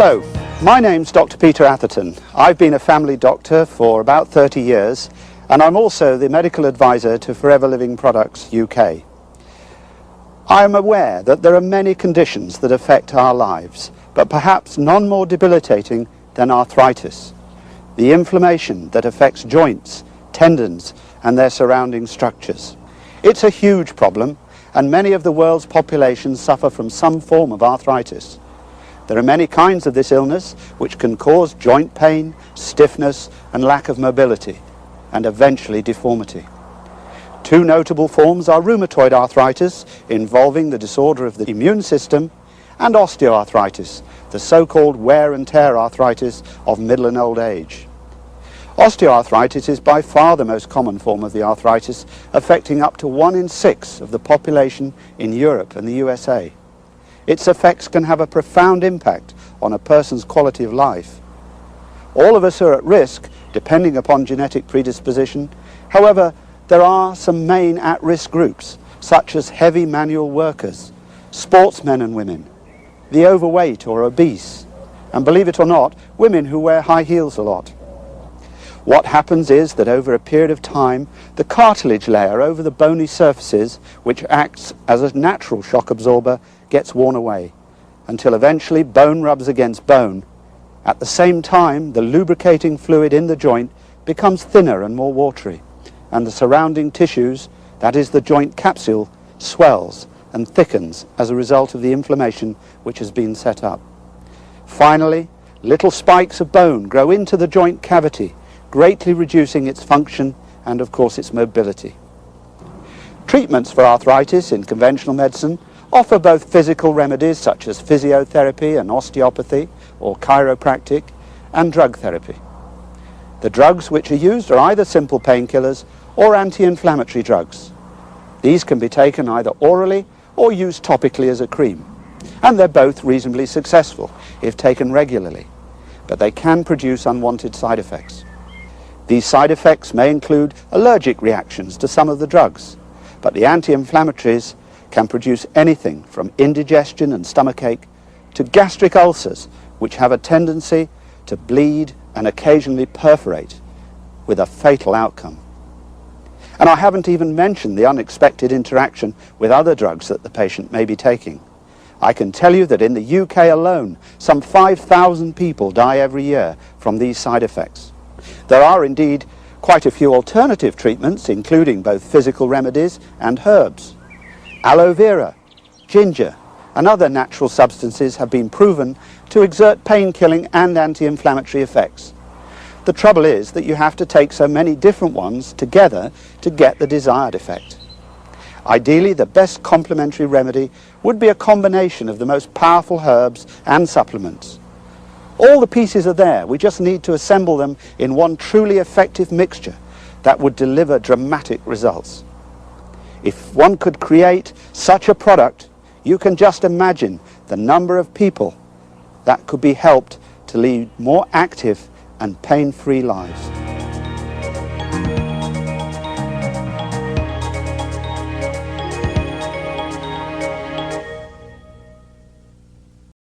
Hello, my name's Dr. Peter Artherton. I've been a family doctor for about 30 years and I'm also the medical advisor to ForeverLiving Products UK. I am aware that there are many conditions that affect our lives, but perhaps none more debilitating than arthritis, the inflammation that affects joints, tendons and their surrounding structures. It's a huge problem and many of the world's population suffer from some form of arthritis. There are many kinds of this illness which can cause joint pain, stiffness and lack of mobility, and eventually deformity. Two notable forms are rheumatoid arthritis, involving the disorder of the immune system, and osteoarthritis, the so-called wear and tear arthritis of middle and old age. Osteoarthritis is by far the most common form of the arthritis, affecting up to 1 in 6 of the population in Europe and the USA. Its effects can have a profound impact on a person's quality of life. All of us are at risk, depending upon genetic predisposition. However, there are some main at-risk groups, such as heavy manual workers, sportsmen and women, the overweight or obese, and believe it or not, women who wear high heels a lot. What happens is that over a period of time, the cartilage layer over the bony surfaces, which acts as a natural shock absorber, gets worn away, until eventually bone rubs against bone. At the same time, the lubricating fluid in the joint becomes thinner and more watery, and the surrounding tissues, that is the joint capsule, swells and thickens as a result of the inflammation which has been set up. Finally, little spikes of bone grow into the joint cavity, greatly reducing its function and of course its mobility. Treatments for arthritis in conventional medicine offer both physical remedies such as physiotherapy and osteopathy or chiropractic, and drug therapy. The drugs which are used are either simple painkillers or anti-inflammatory drugs. These can be taken either orally or used topically as a cream, and they're both reasonably successful if taken regularly, but they can produce unwanted side effects. These side effects may include allergic reactions to some of the drugs, but the anti-inflammatories can produce anything from indigestion and stomachache to gastric ulcers, which have a tendency to bleed and occasionally perforate, with a fatal outcome. And I haven't even mentioned the unexpected interaction with other drugs that the patient may be taking. I can tell you that in the UK alone, some 5,000 people die every year from these side effects. There are indeed quite a few alternative treatments, including both physical remedies and herbs. Aloe vera, ginger and other natural substances have been proven to exert pain-killing and anti-inflammatory effects. The trouble is that you have to take so many different ones together to get the desired effect. Ideally, the best complementary remedy would be a combination of the most powerful herbs and supplements. All the pieces are there, we just need to assemble them in one truly effective mixture that would deliver dramatic results. If one could create such a product, you can just imagine the number of people that could be helped to lead more active and pain-free lives.